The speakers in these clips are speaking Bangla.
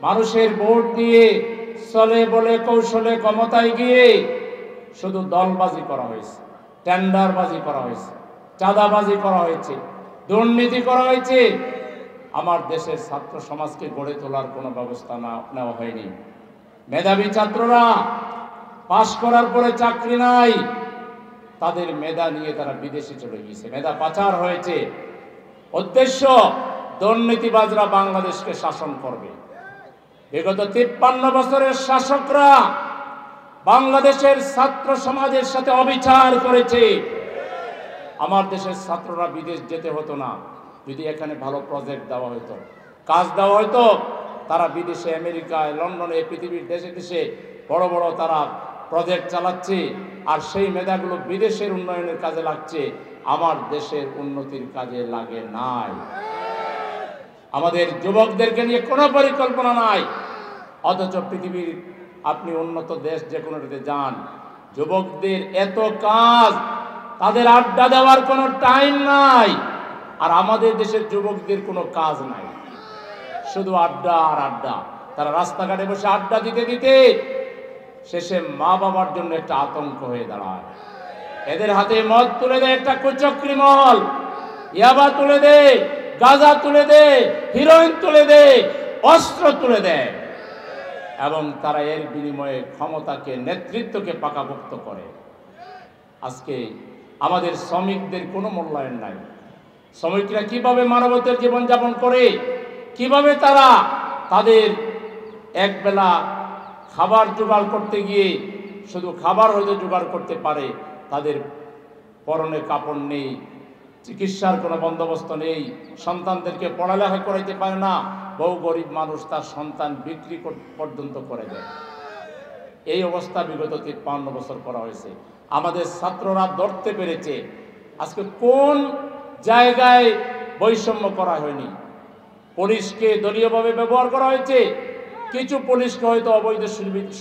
মানুষের ভোট দিয়ে চলে বলে কৌশলে ক্ষমতায় গিয়ে শুধু দলবাজি করা হয়েছে, টেন্ডারবাজি করা হয়েছে, চাঁদাবাজি করা হয়েছে, দুর্নীতি করা হয়েছে। আমার দেশের ছাত্র সমাজকে গড়ে তোলার কোনো ব্যবস্থা নেওয়া হয়নি। মেধাবী ছাত্ররা পাশ করার পরে চাকরি নাই, তাদের মেধা নিয়ে তারা বিদেশে চলে গিয়েছে, মেধা পাচার হয়েছে। উদ্দেশ্য, দুর্নীতিবাজরা বাংলাদেশকে শাসন করবে। বিগত 53 বছরের শাসকরা বাংলাদেশের ছাত্র সমাজের সাথে অবিচার করেছে। আমার দেশের ছাত্ররা বিদেশ যেতে হতো না, যদি এখানে ভালো প্রজেক্ট দেওয়া হতো, কাজ দেওয়া হতো। তারা বিদেশে, আমেরিকায়, লন্ডনে, পৃথিবীর দেশে দেশে বড় বড় তারা প্রজেক্ট চালাচ্ছে, আর সেই মেধাগুলো বিদেশের উন্নয়নের কাজে লাগছে, আমার দেশের উন্নতির কাজে লাগে নাই। আমাদের যুবকদেরকে নিয়ে কোনো পরিকল্পনা নাই। অথচ পৃথিবীর আপনি উন্নত দেশ যে কোনোটাতে যান, যুবকদের এত কাজ, তাদের আড্ডা দেওয়ার কোনো টাইম নাই। আর আমাদের দেশের যুবকদের কোনো কাজ নাই, শুধু আড্ডা আর আড্ডা। তারা রাস্তাঘাটে বসে আড্ডা দিতে দিতে শেষে মা বাবার জন্য একটা আতঙ্ক হয়ে দাঁড়ায়। এদের হাতে মদ তুলে দেয় একটা কুচক্রী মহল, ইয়াবা তুলে দেয়, গাঁজা তুলে দেয়, হিরোইন তুলে দেয়, অস্ত্র তুলে দেয়, এবং তারা এর বিনিময়ে ক্ষমতাকে, নেতৃত্বকে পাকাপোক্ত করে। আজকে আমাদের শ্রমিকদের কোনো মূল্যায়ন নাই। শ্রমিকরা কিভাবে মানবতার জীবনযাপন করে, কিভাবে তারা তাদের একবেলা খাবার জোগাড় করতে গিয়ে শুধু খাবার হয়তো জোগাড় করতে পারে, তাদের পরনে কাপড় নেই, চিকিৎসার কোনো বন্দোবস্ত নেই, সন্তানদেরকে পড়ালেখা করাইতে পারে না। বহু গরিব মানুষ তার সন্তান বিক্রি পর্যন্ত করে দেয়। এই অবস্থা বিগত 53 বছর করা হয়েছে। আমাদের ছাত্ররা ধরতে পেরেছে আজকে কোন জায়গায় বৈষম্য করা হয়নি। পুলিশকে দলীয়ভাবে ব্যবহার করা হয়েছে, কিছু পুলিশকে হয়তো অবৈধ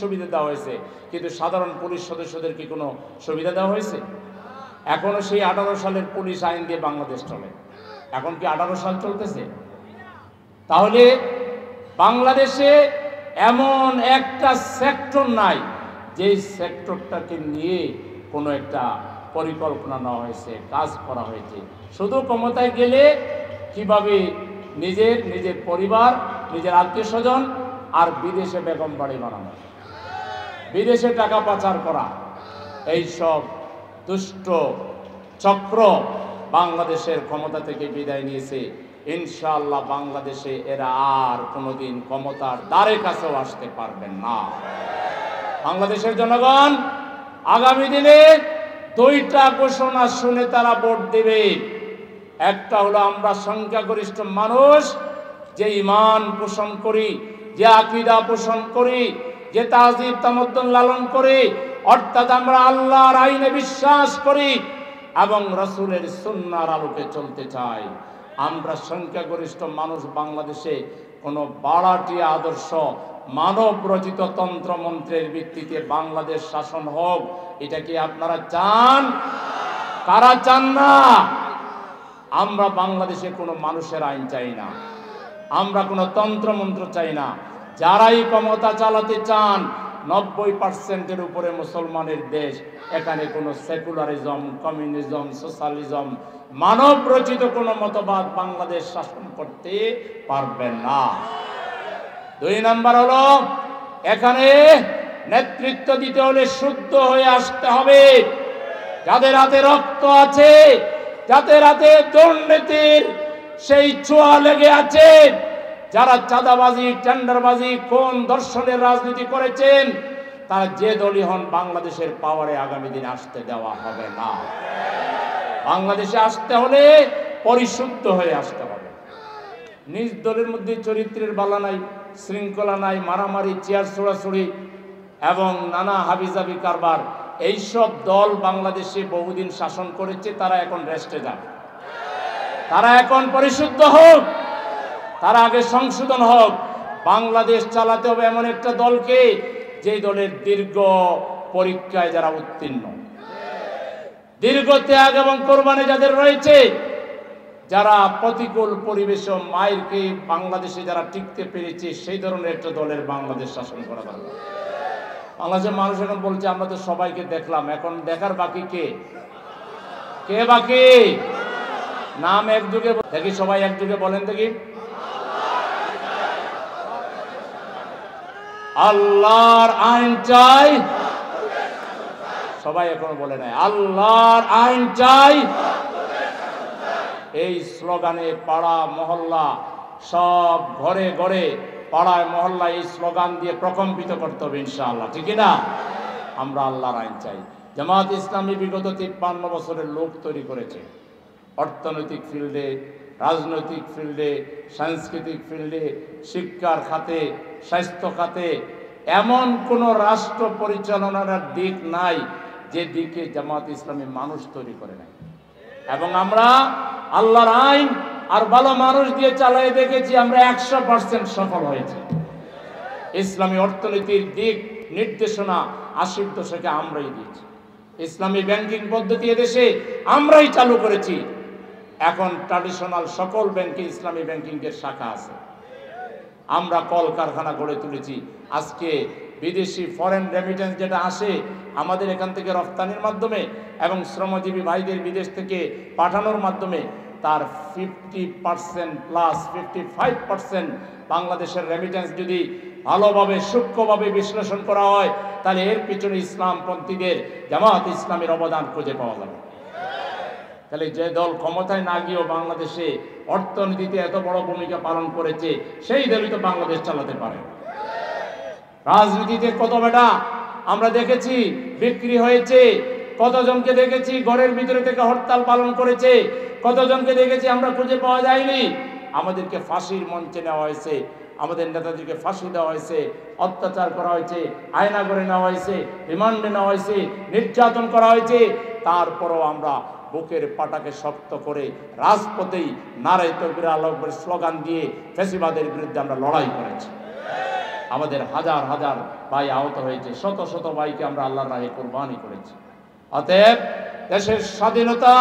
সুবিধা দেওয়া হয়েছে, কিন্তু সাধারণ পুলিশ সদস্যদের কি কোনো সুবিধা দেওয়া হয়েছে? এখনো সেই 18 সালের পুলিশ আইন দিয়ে বাংলাদেশ চলে। এখন কি 18 সাল চলতেছে? তাহলে বাংলাদেশে এমন একটা সেক্টর নাই যে সেক্টরটাকে নিয়ে কোনো একটা পরিকল্পনা নেওয়া হয়েছে, কাজ করা হয়েছে। শুধু ক্ষমতায় গেলে কিভাবে নিজের পরিবার, নিজের আত্মীয় স্বজন আর বিদেশে বেগম বাড়ি বানানো, বিদেশে টাকা পাচার করা, এই সব দুষ্ট চক্র বাংলাদেশের ক্ষমতা থেকে বিদায় নিয়েছে। ইনশাআল্লাহ বাংলাদেশে এরা আর কোনোদিন ক্ষমতার দ্বারে কাছেও আসতে পারবেন না। বাংলাদেশের জনগণ আগামী দিনে দুইটা ঘোষণা শুনে তারা ভোট দেবে। একটা হলো আমরা সংখ্যাগরিষ্ঠ মানুষ যে ঈমান পোষণ করি, যে আকীদা পোষণ করি, যে তাহজিব তামাদ্দুন লালন করি, অর্থাৎ আমরা আল্লাহর আইনে বিশ্বাস করি এবং রাসূলের সুন্নাহর আলোকে চলতে চাই। আমরা সংখ্যাগরিষ্ঠ মানুষ বাংলাদেশে কোনো বাড়াটি আদর্শ, মানব রচিত তন্ত্রমন্ত্রের ভিত্তিতে বাংলাদেশ শাসন হোক, এটা কি আপনারা চান? কারা চান না? আমরা বাংলাদেশে কোনো মানুষের আইন চাই না, আমরা কোনো তন্ত্রমন্ত্র চাই না। যারাই ক্ষমতা চালাতে চান, 90% উপরে মুসলমানের দেশ, এখানে কোনো সেকুলারিজম, কমিউনিজম, সোশ্যালিজম, মানব রচিত কোনো মতবাদ বাংলাদেশ শাসন করতে পারবে না। 2 নাম্বার হলো এখানে নেতৃত্ব দিতে হলে শুদ্ধ হয়ে আসতে হবে। যাদের হাতে রক্ত আছে, যাদের হাতে দুর্নীতির সেই ছোঁয়া লেগে আছে, যারা চাঁদাবাজি, টেন্ডারবাজি, কোন দর্শনের রাজনীতি করেছেন, তারা যে দলই হন বাংলাদেশের পাওয়ারে আগামী দিনে আসতে দেওয়া হবে না। বাংলাদেশে আসতে হলে পরিশুদ্ধ হয়ে আসতে হবে। নিজ দলের মধ্যে চরিত্রের বালা নাই, শৃঙ্খলা নাই, মারামারি, চেয়ার ছোড়াছুড়ি এবং নানা হাবিজাবি কারবার, এইসব দল বাংলাদেশে বহুদিন শাসন করেছে। তারা এখন রেস্টে যাবে, তারা এখন পরিশুদ্ধ হোক, তারা আগে সংশোধন হোক। বাংলাদেশ চালাতে হবে এমন একটা দলকে, যে দলের দীর্ঘ পরীক্ষায় যারা উত্তীর্ণ, দীর্ঘ ত্যাগ এবং কোরবানি যাদের রয়েছে, যারা প্রতিকূল পরিবেশ মায়েরকে বাংলাদেশে যারা টিকতে পেরেছে, সেই ধরনের একটা দলের বাংলাদেশ শাসন করা দরকার। বাংলাদেশের মানুষ এখন বলছে আমরা তো সবাইকে দেখলাম, এখন দেখার বাকি কে? কে বাকি? নাম একযোগে দেখি, সবাই একযোগে বলেন দেখি। আল্লাহর আইন চাই। সবাই এখনো বলে নাই আল্লাহর আইন চাই। এই স্লোগানে পাড়া মহল্লা, সব ঘরে ঘরে, পাড়ায় মহল্লা এই স্লোগান দিয়ে প্রকম্পিত করতে হবে ইনশাআল্লাহ, ঠিক না? আমরা আল্লাহর আইন চাই। জামাত ইসলামী বিগত 53 বছরের লোক তৈরি করেছে, অর্থনৈতিক ফিল্ডে, রাজনৈতিক ফিল্ডে, সাংস্কৃতিক ফিল্ডে, শিক্ষার খাতে, স্বাস্থ্য খাতে। এমন কোন রাষ্ট্র পরিচালনার দিক নাই যে দিকে জামাত ইসলামী মানুষ তৈরি করে নাই। এবং আমরা আল্লাহর আইন আর ভালো মানুষ দিয়ে চালিয়ে দেখেছি, আমরা 100% সফল হয়েছি। ইসলামী অর্থনীতির দিক নির্দেশনা 80 দশকে আমরাই দিয়েছি। ইসলামী ব্যাংকিং পদ্ধতি এদেশে আমরাই চালু করেছি। এখন ট্র্যাডিশনাল সকল ব্যাংকে ইসলামী ব্যাংকিং এর শাখা আছে। আমরা কলকারখানা গড়ে তুলেছি। আজকে বিদেশি ফরেন রেমিটেন্স যেটা আসে আমাদের এখান থেকে রপ্তানির মাধ্যমে এবং শ্রমজীবী ভাইদের বিদেশ থেকে পাঠানোর মাধ্যমে, তার 50% প্লাস 55% বাংলাদেশের রেমিটেন্স যদি ভালোভাবে সূক্ষ্মভাবে বিশ্লেষণ করা হয়, তাহলে এর পিছনে ইসলামপন্থীদের, জামাত ইসলামের অবদান খুঁজে পাওয়া যাবে। তাহলে যে দল ক্ষমতায় না গিয়েও বাংলাদেশে অর্থনীতিতে এত বড় ভূমিকা পালন করেছে, সেই দলই তো বাংলাদেশ চালাতে পারে। রাজনীতিতে কত বেটা আমরা দেখেছি বিক্রি হয়েছে, কতজনকে দেখেছি ঘরের ভিতরে থেকে হরতাল পালন করেছে, কতজনকে দেখেছি আমরা খুঁজে পাওয়া যায়নি। আমাদেরকে ফাঁসির মঞ্চে নেওয়া হয়েছে, আমাদের নেতাদেরকে ফাঁসি দেওয়া হয়েছে, অত্যাচার করা হয়েছে, আয়না করে নেওয়া হয়েছে, রিমান্ডে নেওয়া হয়েছে, নির্যাতন করা হয়েছে। তারপরও আমরা বুকের পাটাকে শক্ত করে রাজপথেই নারে তাকবীর আল্লাহু আকবার স্লোগান দিয়ে ফ্যাসিবাদের বিরুদ্ধে আমরা লড়াই করেছি। আমাদের হাজার হাজার ভাই আহত হয়েছে, শত শত ভাইকে আমরা আল্লাহর রাহে কুরবানি করেছি। অতএব দেশের স্বাধীনতা,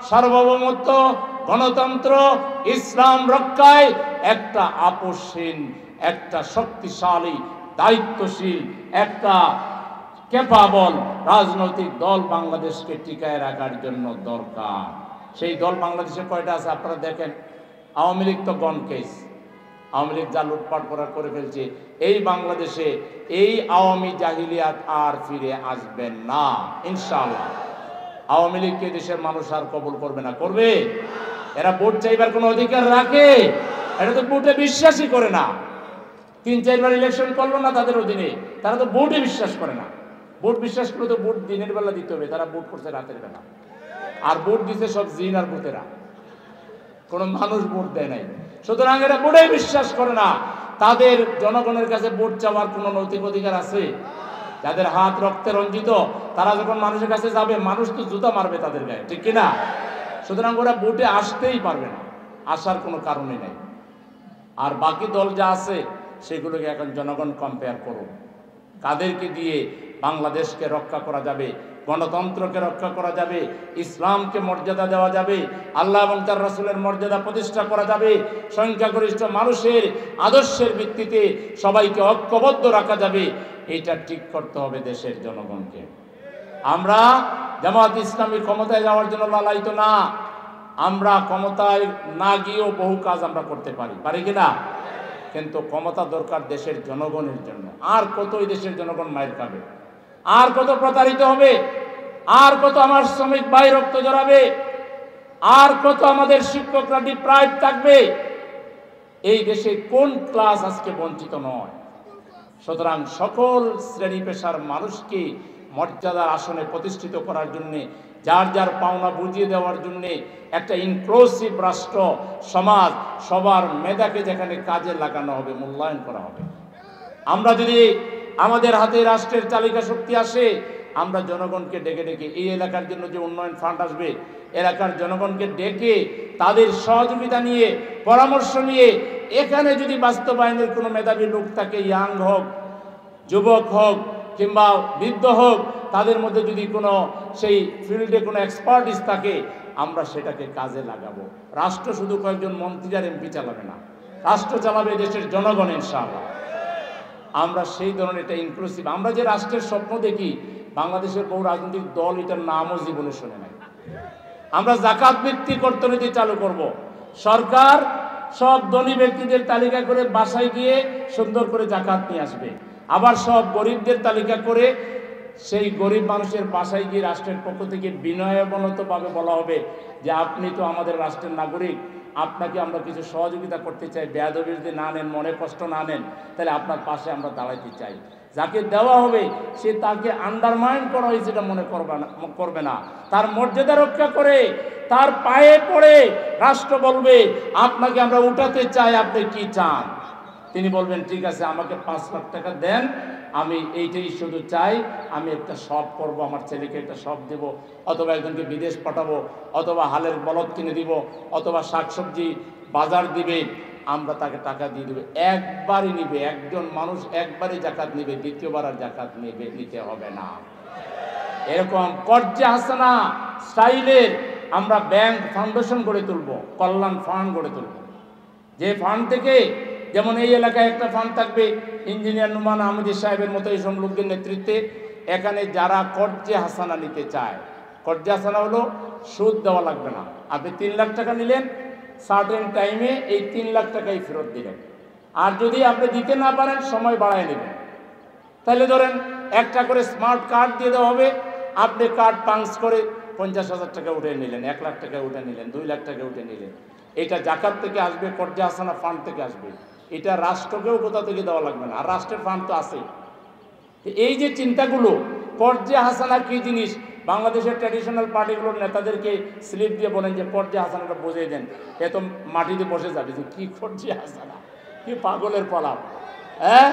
সার্বভৌমত্ব, গণতন্ত্র, ইসলাম রক্ষায় একটা আপোষহীন, একটা শক্তিশালী, দায়িত্বশীল, একটা ক্যাপাবল রাজনৈতিক দল বাংলাদেশকে টিকায় রাখার জন্য দরকার। সেই দল বাংলাদেশে কয়টা আছে আপনারা দেখেন। আওয়ামী লীগ তো গন কেস, আওয়ামী লীগ যা লুটপাট করে ফেলছে, এই বাংলাদেশে এই আওয়ামী জাহিলিয়াত আর ফিরে আসবে না ইনশাআল্লাহ। আওয়ামী লীগকে দেশের মানুষ আর কবুল করবে না। করবে? এরা ভোট চাইবার কোনো অধিকার রাখে? এটা তো ভোটে বিশ্বাসই করে না। 3-4 বার ইলেকশন করলো না তাদের অধীনে, তারা তো ভোটে বিশ্বাস করে না। ভোট বিশ্বাস করলে তো ভোট দিনের বেলা দিতে হবে, তারা ভোট করছে রাতের বেলা। আর ভোট দিতে সব জিন আর ভূতেরা, কোনো মানুষ ভোট দেয় নাই। সুতরাং এরা ভোটে বিশ্বাস করে না। তাদের জনগণের কাছে ভোট চাওয়ার কোনো নৈতিক অধিকার আছে? যাদের হাত রক্তে রঞ্জিত, তারা যখন মানুষের কাছে যাবে, মানুষ তো জুতা মারবে তাদের গায়ে, ঠিক কিনা? সুতরাং ওরা ভোটে আসতেই পারবে না, আসার কোনো কারণই নেই। আর বাকি দল যা আছে সেগুলোকে এখন জনগণ কম্পেয়ার করুন, কাদেরকে দিয়ে বাংলাদেশকে রক্ষা করা যাবে, গণতন্ত্রকে রক্ষা করা যাবে, ইসলামকে মর্যাদা দেওয়া যাবে, আল্লাহ এবং তার রাসূলের মর্যাদা প্রতিষ্ঠা করা যাবে, সংখ্যাগরিষ্ঠ মানুষের আদর্শের ভিত্তিতে সবাইকে ঐক্যবদ্ধ রাখা যাবে। এটা ঠিক করতে হবে দেশের জনগণকে। আমরা জামাত ইসলামী ক্ষমতায় যাওয়ার জন্য লালায়িত না। আমরা ক্ষমতায় না গিয়েও বহু কাজ আমরা করতে পারি কিনা? কিন্তু ক্ষমতা দরকার দেশের জনগণের জন্য। আর কতই দেশের জনগণ মায়ের খাবে, আর কত প্রতারিত হবে, আর কত আমার শ্রমিক ভাই রক্ত জড়াবে, আর কত আমাদের শিক্ষকরা ডিপ্রাইভ থাকবে। এই দেশে কোন ক্লাস আজকে বঞ্চিত নয়? সুতরাং সকল শ্রেণী পেশার মানুষকে মর্যাদার আসনে প্রতিষ্ঠিত করার জন্য, যার যার পাওনা বুঝিয়ে দেওয়ার জন্য একটা ইনক্লুসিভ রাষ্ট্র সমাজ, সবার মেধাকে যেখানে কাজে লাগানো হবে, মূল্যায়ন করা হবে। আমরা যদি আমাদের হাতে রাষ্ট্রের চালিকা শক্তি আসে, আমরা জনগণকে ডেকে ডেকে এই এলাকার জন্য যে উন্নয়ন ফান্ড আসবে, এলাকার জনগণকে ডেকে তাদের সহযোগিতা নিয়ে, পরামর্শ নিয়ে, এখানে যদি বাস্তবায়নের কোনো মেধাবী লোক থাকে, ইয়াং হোক, যুবক হোক কিংবা বৃদ্ধ হোক, তাদের মধ্যে যদি কোনো সেই ফিল্ডে কোনো এক্সপার্টিস থাকে, আমরা সেটাকে কাজে লাগাবো। রাষ্ট্র শুধু কয়েকজন মন্ত্রী আর এমপি চালাবে না, রাষ্ট্র চালাবে দেশের জনগণ ইনশাআল্লাহ। আমরা সেই ধরনের একটা ইনক্লুসিভ, আমরা যে রাষ্ট্রের স্বপ্ন দেখি, বাংলাদেশের বহু রাজনৈতিক দল এটার নামও জীবনে শোনে নাই। আমরা জাকাত ভিত্তিক অর্থনীতি চালু করব। সরকার সব ধনী ব্যক্তিদের তালিকা করে বাসায় গিয়ে সুন্দর করে জাকাত নিয়ে আসবে, আবার সব গরিবদের তালিকা করে সেই গরিব মানুষের বাসায় গিয়ে রাষ্ট্রের পক্ষ থেকে বিনয়বনতভাবে বলা হবে যে আপনি তো আমাদের রাষ্ট্রের নাগরিক, আপনাকে আমরা কিছু সহযোগিতা করতে চাই, বেয়াদবির যদি না নেন, মনে কষ্ট না নেন, তাহলে আপনার পাশে আমরা দাঁড়াইতে চাই। যাকে দেওয়া হবে সে তাকে আন্ডারমাইন করা হয়েছে এটা মনে করবে না, তার মর্যাদা রক্ষা করে তার পায়ে পড়ে রাষ্ট্র বলবে আপনাকে আমরা উঠাতে চাই, আপনি কি চান? তিনি বলবেন ঠিক আছে, আমাকে 5 লাখ টাকা দেন, আমি এইটাই শুধু চাই, আমি একটা শপ করব, আমার ছেলেকে একটা শপ দেব, অথবা একজনকে বিদেশ পাঠাবো, অথবা হালের বলদ কিনে দিব, অথবা শাকসবজি বাজার দিবে, আমরা তাকে টাকা দিয়ে দেবে। একবারই নিবে, একজন মানুষ একবারই জাকাত নিবে, দ্বিতীয়বার আর জাকাত নিতে হবে না। এরকম কর্জে হাসানা স্টাইলের আমরা ব্যাংক ফাউন্ডেশন গড়ে তুলব, কল্যাণ ফান্ড গড়ে তুলব, যে ফান্ড থেকে, যেমন এই এলাকায় একটা ফান্ড থাকবে ইঞ্জিনিয়ার নুমান আহমেদ সাহেবের মতো এইসব লোকদের নেতৃত্বে, এখানে যারা কর্জে হাসানা নিতে চায়, কর্জে হাসানা হলো সুদ দেওয়া লাগবে না, আপনি 3 লাখ টাকা নিলেন, সার্টেন টাইমে এই 3 লাখ টাকাই ফেরত দিলেন, আর যদি আপনি দিতে না পারেন সময় বাড়ায় নেবেন। তাহলে ধরেন একটা করে স্মার্ট কার্ড দিয়ে দেওয়া হবে, আপনি কার্ড পাঞ্চ করে 50,000 টাকা উঠে নিলেন, 1 লাখ টাকা উঠে নিলেন, 2 লাখ টাকা উঠে নিলেন, এটা জাকাত থেকে আসবে, কর্জে হাসানা ফান্ড থেকে আসবে, এটা রাষ্ট্রকেও কোথা থেকে দেওয়া লাগবে না, আর রাষ্ট্রের ফান্ড তো আছেই। এই যে চিন্তাগুলো, কর্জে হাসানা কি জিনিস, বাংলাদেশের ট্র্যাডিশনাল পার্টিগুলোর নেতাদেরকে স্লিপ দিয়ে বলেন যে কর্জে হাসানাটা বুঝিয়ে দেন, এ তো মাটিতে বসে যাবে যে কি কর্জে হাসানা, কি পাগলের পলাপ। হ্যাঁ,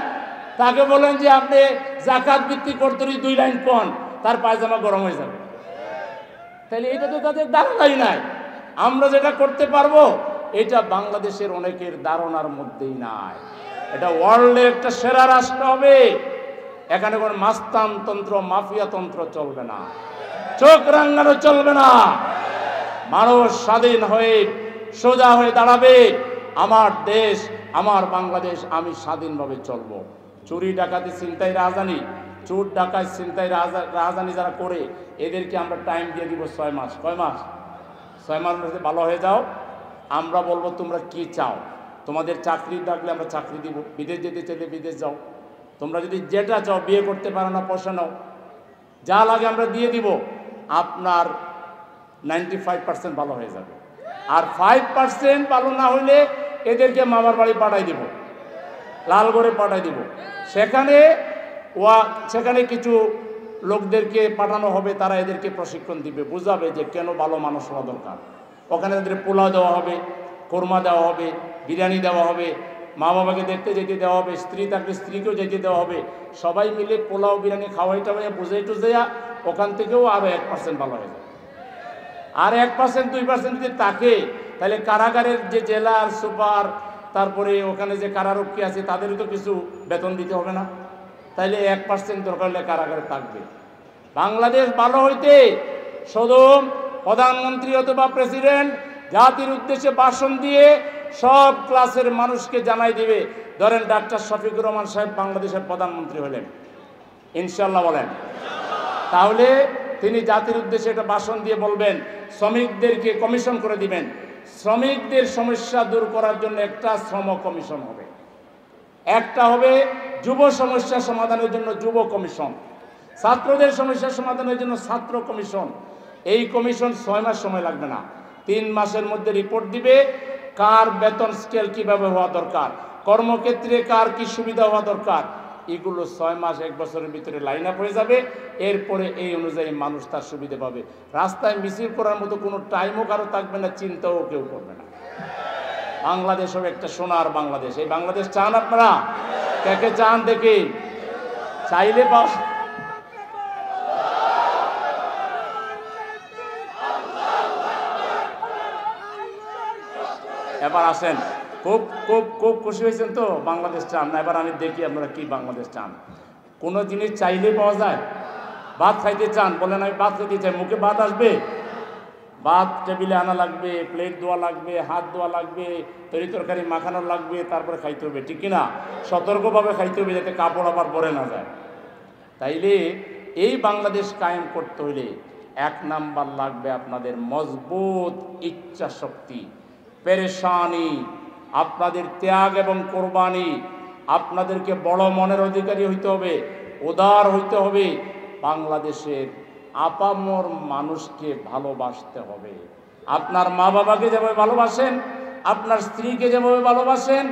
তাকে বলেন যে আপনি জাকাত ভিত্তিক অর্থনীতি 2 লাইন পণ, তার পায়জামা গরম হয়ে যাবে। তাহলে এটা তো তাদের ধারণাই নাই। আমরা যেটা করতে পারবো এটা বাংলাদেশের অনেকের ধারণার মধ্যেই নাই। এটা ওয়ার্ল্ডের একটা সেরা রাষ্ট্র হবে, এখানে কোনো মাস্তানতন্ত্র মাফিয়াতন্ত্র চলবে না, চোখ রাঙানো চলবে না, মানুষ স্বাধীন হয়ে সোজা হয়ে দাঁড়াবে, আমার দেশ আমার বাংলাদেশ, আমি স্বাধীনভাবে চলবো। চুরি ডাকাতি ছিনতাই রাজধানী, চোর ডাকাত ছিনতাই রাজধানী যারা করে এদেরকে আমরা টাইম দিয়ে দিব 6 মাস। কয় মাস? 6 মাস মধ্যে ভালো হয়ে যাও, আমরা বলবো তোমরা কি চাও, তোমাদের চাকরি ডাকলে আমরা চাকরি দিব, বিদেশ যেতে চাইলে বিদেশ যাও, তোমরা যদি যেটা চাও, বিয়ে করতে পারো না পয়সা নাও, যা লাগে আমরা দিয়ে দিব, আপনার 95% ভালো হয়ে যাবে। আর 5% ভালো না হইলে এদেরকে মামার বাড়ি পাঠাই দিব, লালগড়ে পাঠাই দিব, সেখানে কিছু লোকদেরকে পাঠানো হবে, তারা এদেরকে প্রশিক্ষণ দিবে, বুঝাবে যে কেন ভালো মানুষ হওয়া দরকার। ওখানে তাদের পোলাও দেওয়া হবে, কোরমা দেওয়া হবে, বিরিয়ানি দেওয়া হবে, মা বাবাকে দেখতে যেতে দেওয়া হবে, স্ত্রী থাকলে স্ত্রীকেও যেতে দেওয়া হবে, সবাই মিলে পোলাও বিরিয়ানি খাওয়াই টাওয়াই বুঝাই টুজাইয়া ওখান থেকেও আরও 1% ভালো হয়ে যাবে। আর 1% 2% যদি থাকে, তাহলে কারাগারের যে জেলার সুপার, তারপরে ওখানে যে কারারক্ষী আছে তাদেরও তো কিছু বেতন দিতে হবে না, তাইলে 1% দরকার হলে কারাগারে থাকবে। বাংলাদেশ ভালো হইতে শুধু প্রধানমন্ত্রী অথবা প্রেসিডেন্ট জাতির উদ্দেশ্যে ভাষণ দিয়ে সব ক্লাসের মানুষকে জানাই দিবে, ধরেন ডাক্তার শফিকুর রহমান সাহেব বাংলাদেশের প্রধানমন্ত্রী হলেন, ইনশাল্লাহ বলেন, তাহলে তিনি জাতির উদ্দেশ্যে একটা ভাষণ দিয়ে বলবেন শ্রমিকদেরকে কমিশন করে দিবেন, শ্রমিকদের সমস্যা দূর করার জন্য একটা শ্রম কমিশন হবে, একটা হবে যুব সমস্যা সমাধানের জন্য যুব কমিশন, ছাত্রদের সমস্যা সমাধানের জন্য ছাত্র কমিশন। এই কমিশন 6 মাস সময় লাগবে না, 3 মাসের মধ্যে রিপোর্ট দিবে কার বেতন স্কেল কিভাবে হওয়া দরকার, কর্মক্ষেত্রে কার কি সুবিধা হওয়া দরকার, এগুলো 6 মাস 1 বছরের ভিতরে লাইন আপ হয়ে যাবে। এরপরে এই অনুযায়ী মানুষ তার সুবিধা পাবে। রাস্তায় মিছিল করার মতো কোনো টাইমও কারো থাকবে না, চিন্তাও কেউ করবে না। বাংলাদেশ হবে একটা সোনার বাংলাদেশ। এই বাংলাদেশ চান আপনারা? কে কে চান দেখি? চাইলে পাওয়া। এবার আসেন, খুব খুব খুব খুশি হয়েছেন তো? বাংলাদেশ চান না? এবার আমি দেখি আপনারা কি বাংলাদেশ চান। কোনো জিনিস চাইলে পাওয়া যায়? ভাত খাইতে চান, বলেন আমি ভাত খাইতে চাই, মুখে ভাত আসবে? ভাত টেবিলে আনা লাগবে, প্লেট ধোয়া লাগবে, হাত ধোয়া লাগবে, তরি তরকারি মাখানো লাগবে, তারপরে খাইতে হবে, ঠিক কিনা? সতর্কভাবে খাইতে হবে যাতে কাপড় আবার পরে না যায়। তাইলে এই বাংলাদেশ কায়েম করতে হইলে 1 নাম্বার লাগবে আপনাদের মজবুত ইচ্ছা শক্তি, পেরেশানি, আপনাদের ত্যাগ এবং কোরবানি। আপনাদেরকে বড় মনের অধিকারী হইতে হবে, উদার হইতে হবে, বাংলাদেশের আপামর মানুষকে ভালোবাসতে হবে। আপনার মা বাবাকে যেভাবে ভালোবাসেন, আপনার স্ত্রীকে যেভাবে ভালোবাসেন,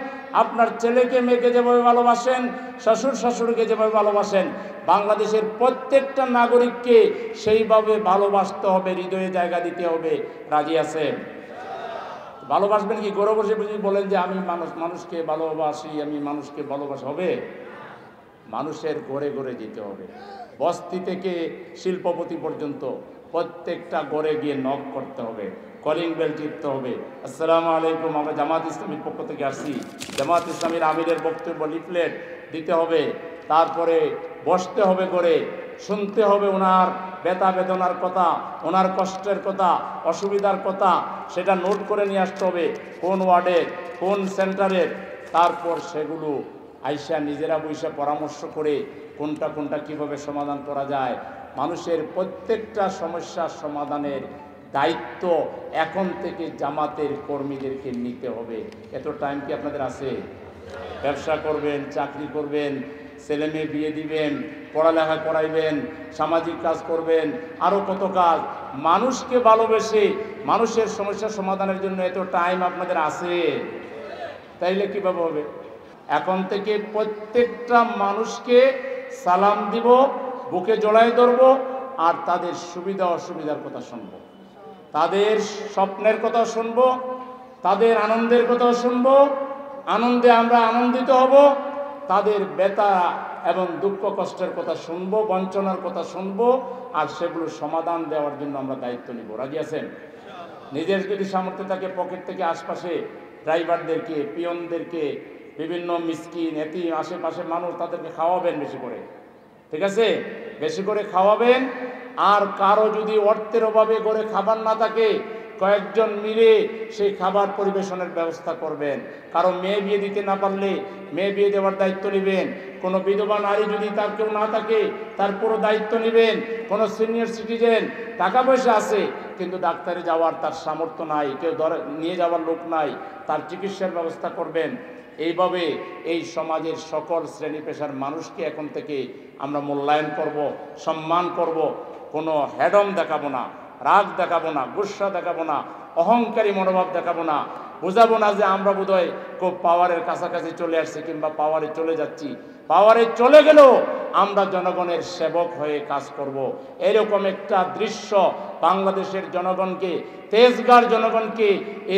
আপনার ছেলেকে মেয়েকে যেভাবে ভালোবাসেন, শ্বশুর শাশুড়িকে যেভাবে ভালোবাসেন, বাংলাদেশের প্রত্যেকটা নাগরিককে সেইভাবে ভালোবাসতে হবে, হৃদয়ে জায়গা দিতে হবে। রাজি আছেন? ভালোবাসবেন কি? গৌরব বসে বুঝি বলেন যে আমি মানুষকে ভালোবাসি, আমি মানুষকে ভালোবাসি, হবে? মানুষের ঘরে ঘরে যেতে হবে। বস্তি থেকে শিল্পপতি পর্যন্ত প্রত্যেকটা ঘরে গিয়ে নক করতে হবে, কলিং বেল টিপতে হবে। আসসালামু আলাইকুম, আমরা জামাত ইসলামীর পক্ষ থেকে আসছি। জামাত ইসলামীর আমিরের বক্তব্য লিফলেট দিতে হবে। তারপরে বসতে হবে ঘরে, শুনতে হবে ওনার ব্যথা বেদনার কথা, ওনার কষ্টের কথা, অসুবিধার কথা, সেটা নোট করে নিয়ে আসতে হবে, কোন ওয়ার্ডে, কোন সেন্টারের। তারপর সেগুলো আইসা নিজেরা বৈশা পরামর্শ করে কোনটা কোনটা কিভাবে সমাধান করা যায়। মানুষের প্রত্যেকটা সমস্যার সমাধানের দায়িত্ব এখন থেকে জামাতের কর্মীদেরকে নিতে হবে। এত টাইম কি আপনাদের আছে? ব্যবসা করবেন, চাকরি করবেন, ছেলে মেয়ে বিয়ে দিবেন, পড়ালেখা করাইবেন, সামাজিক কাজ করবেন, আরও কত কাজ। মানুষকে ভালোবেসে মানুষের সমস্যা সমাধানের জন্য এত টাইম আপনাদের আছে? তাইলে কিভাবে হবে? এখন থেকে প্রত্যেকটা মানুষকে সালাম দিব, বুকে জড়ায় ধরব, আর তাদের সুবিধা অসুবিধার কথা শুনব, তাদের স্বপ্নের কথা শুনব, তাদের আনন্দের কথা শুনব, আনন্দে আমরা আনন্দিত হব, তাদের ব্যথা এবং দুঃখ কষ্টের কথা শুনব, বঞ্চনার কথা শুনব, আর সেগুলো সমাধান দেওয়ার জন্য আমরা দায়িত্ব নিব। রাজি আছেন? নিজের যদি সামর্থ্য থাকে পকেট থেকে আশপাশে ড্রাইভারদেরকে, পিয়নদেরকে, বিভিন্ন মিসকিন এতিম আশেপাশে মানুষ, তাদেরকে খাওয়াবেন বেশি করে, ঠিক আছে? বেশি করে খাওয়াবেন। আর কারো যদি অর্থের অভাবে করে খাবার না থাকে, কয়েকজন মিলে সেই খাবার পরিবেশনের ব্যবস্থা করবেন। কারো মেয়ে বিয়ে দিতে না পারলে মেয়ে বিয়ে দেওয়ার দায়িত্ব নেবেন। কোনো বিধবা নারী যদি তার কেউ না থাকে, তার পুরো দায়িত্ব নেবেন। কোনো সিনিয়র সিটিজেন টাকা পয়সা আছে কিন্তু ডাক্তারে যাওয়ার তার সামর্থ্য নাই, কেউ নিয়ে যাওয়ার লোক নাই, তার চিকিৎসার ব্যবস্থা করবেন। এইভাবে এই সমাজের সকল শ্রেণী পেশার মানুষকে এখন থেকে আমরা মূল্যায়ন করব, সম্মান করব। কোনো হ্যাডম দেখাবো না, রাগ দেখাবো না, গুসা দেখাবো না, অহংকারী মনোভাব দেখাবো না, বোঝাবো না যে আমরা বোধহয় খুব পাওয়ারের কাছাকাছি চলে আসছি কিংবা পাওয়ারে চলে যাচ্ছি। পাওয়ারে চলে গেলেও আমরা জনগণের সেবক হয়ে কাজ করব। এরকম একটা দৃশ্য বাংলাদেশের জনগণকে, তেজগাঁর জনগণকে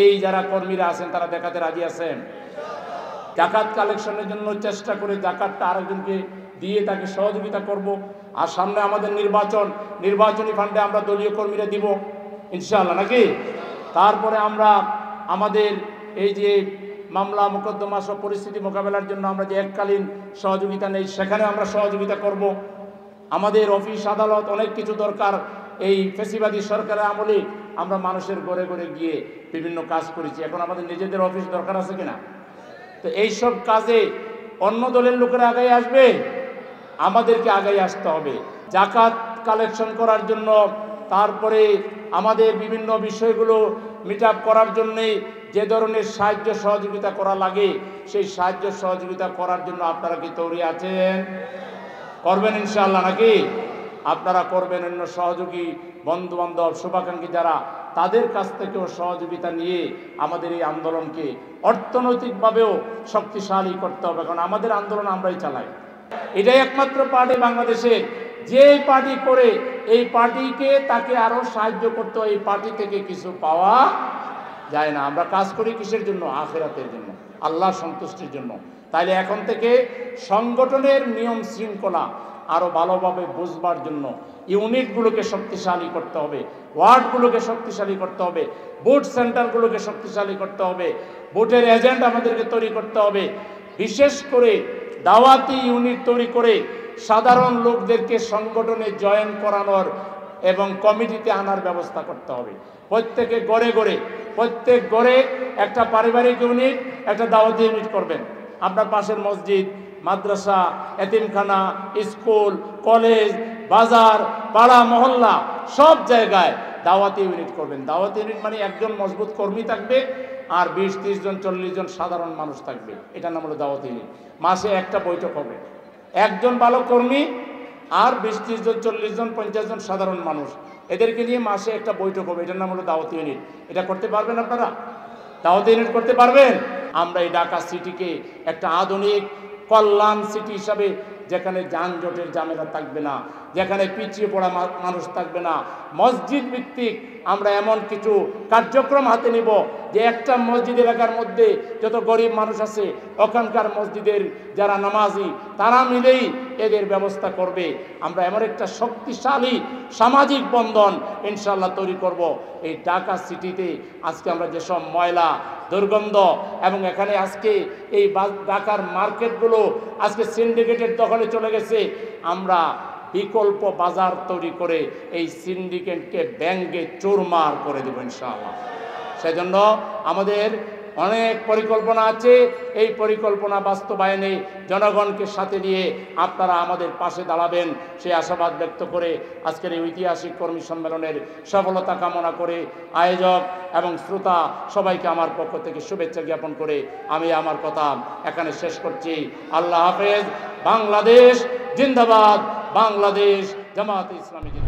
এই যারা কর্মীরা আছেন তারা দেখাতে রাজি আছেন। জাকাত কালেকশনের জন্য চেষ্টা করে জাকাতটা আরেকজনকে দিয়ে তাকে সহযোগিতা করব। আর সামনে আমাদের নির্বাচন, নির্বাচনী ফান্ডে আমরা দলীয় কর্মীরা দিব ইনশাআল্লাহ, নাকি? তারপরে আমরা আমাদের এই যে মামলা মোকদ্দমা সব পরিস্থিতি মোকাবেলার জন্য আমরা যে এককালীন সহযোগিতা নেই, সেখানে আমরা সহযোগিতা করব। আমাদের অফিস আদালত অনেক কিছু দরকার। এই ফেসিবাদী সরকারের আমলে আমরা মানুষের ঘরে ঘরে গিয়ে বিভিন্ন কাজ করেছি, এখন আমাদের নিজেদের অফিস দরকার আছে কিনা? তো এইসব কাজে অন্য দলের লোকেরা আগাই আসবে, আমাদেরকে আগাই আসতে হবে জাকাত কালেকশন করার জন্য। তারপরে আমাদের বিভিন্ন বিষয়গুলো মিট আপ করার জন্যে যে ধরনের সাহায্য সহযোগিতা করা লাগে, সেই সাহায্য সহযোগিতা করার জন্য আপনারা কি তৈরি আছেন? করবেন ইনশাআল্লাহ, নাকি? আপনারা করবেন। অন্য সহযোগী বন্ধু বান্ধব শুভাকাঙ্ক্ষী যারা, তাদের কাছ থেকেও সহযোগিতা নিয়ে আমাদের এই আন্দোলনকে অর্থনৈতিকভাবেও শক্তিশালী করতে হবে। কারণ আমাদের আন্দোলন আমরাই চালাই, এটাই একমাত্র পার্টি বাংলাদেশে যে পার্টি করে এই পার্টিকে তাকে আরো সাহায্য করতে হয়, এই পার্টি থেকে কিছু পাওয়া যায় না। আমরা কাজ করি কিসের জন্য? আখিরাতের জন্য, আল্লাহ সন্তুষ্টির জন্য। তাইলে এখন থেকে সংগঠনের নিয়ম শৃঙ্খলা আরো ভালোভাবে বুঝবার জন্য ইউনিটগুলোকে শক্তিশালী করতে হবে, ওয়ার্ডগুলোকে শক্তিশালী করতে হবে, বুথ সেন্টারগুলোকে শক্তিশালী করতে হবে, বুথের এজেন্ট আমাদেরকে তৈরি করতে হবে। বিশেষ করে দাওয়াতি ইউনিট তৈরি করে সাধারণ লোকদেরকে সংগঠনে জয়েন করানোর এবং কমিটিতে আনার ব্যবস্থা করতে হবে। প্রত্যেকে গড়ে গড়ে, প্রত্যেক গড়ে একটা পারিবারিক ইউনিট, একটা দাওয়াতি ইউনিট করবেন। আপনার পাশের মসজিদ, মাদ্রাসা, এতিমখানা, স্কুল, কলেজ, বাজার, পাড়া মহল্লা সব জায়গায় দাওয়াতি ইউনিট করবেন। দাওয়াতি ইউনিট মানে একজন মজবুত কর্মী থাকবে আর 20-30 জন 40 জন সাধারণ মানুষ থাকবে, এটার নাম হলো দাওয়াতি ইউনিট। মাসে একটা বৈঠক হবে, একজন ভালো কর্মী আর 20-30 জন 40 জন 50 জন সাধারণ মানুষ, এদেরকে নিয়ে মাসে একটা বৈঠক হবে, এটার নাম হলো দাওয়াতি ইউনিট। এটা করতে পারবেন আপনারা? দাওয়াতি ইউনিট করতে পারবেন? আমরা এই ঢাকা সিটিকে একটা আধুনিক কল্যাণ সিটি হিসাবে, যেখানে যানজটের ঝামেলা থাকবে না, যেখানে পিছিয়ে পড়া মানুষ থাকবে না, মসজিদ ভিত্তিক আমরা এমন কিছু কার্যক্রম হাতে নিব যে একটা মসজিদ এলাকার মধ্যে যত গরিব মানুষ আছে ওখানকার মসজিদের যারা নামাজি তারা মিলেই এদের ব্যবস্থা করবে। আমরা এমন একটা শক্তিশালী সামাজিক বন্ধন ইনশাআল্লাহ তৈরি করব। এই ঢাকা সিটিতে আজকে আমরা যেসব ময়লা, দুর্গন্ধ এবং এখানে আজকে এই ঢাকার মার্কেটগুলো আজকে সিন্ডিকেটের দখলে চলে গেছে, আমরা বিকল্প বাজার তৈরি করে এই সিন্ডিকেটকে ব্যাঙ্গে চুরমার করে দেব ইনশাআল্লাহ। সেজন্য আমাদের অনেক পরিকল্পনা আছে, এই পরিকল্পনা বাস্তবায়নে জনগণকে সাথে নিয়ে আপনারা আমাদের পাশে দাঁড়াবেন সেই আশাবাদ ব্যক্ত করে আজকের এই ঐতিহাসিক কর্মী সম্মেলনের সফলতা কামনা করে আয়োজক এবং শ্রোতা সবাইকে আমার পক্ষ থেকে শুভেচ্ছা জ্ঞাপন করে আমি আমার কথা এখানে শেষ করছি। আল্লাহ হাফেজ। বাংলাদেশ জিন্দাবাদ। বাংলাদেশ জামায়াতে ইসলামী জিন্দাবাদ।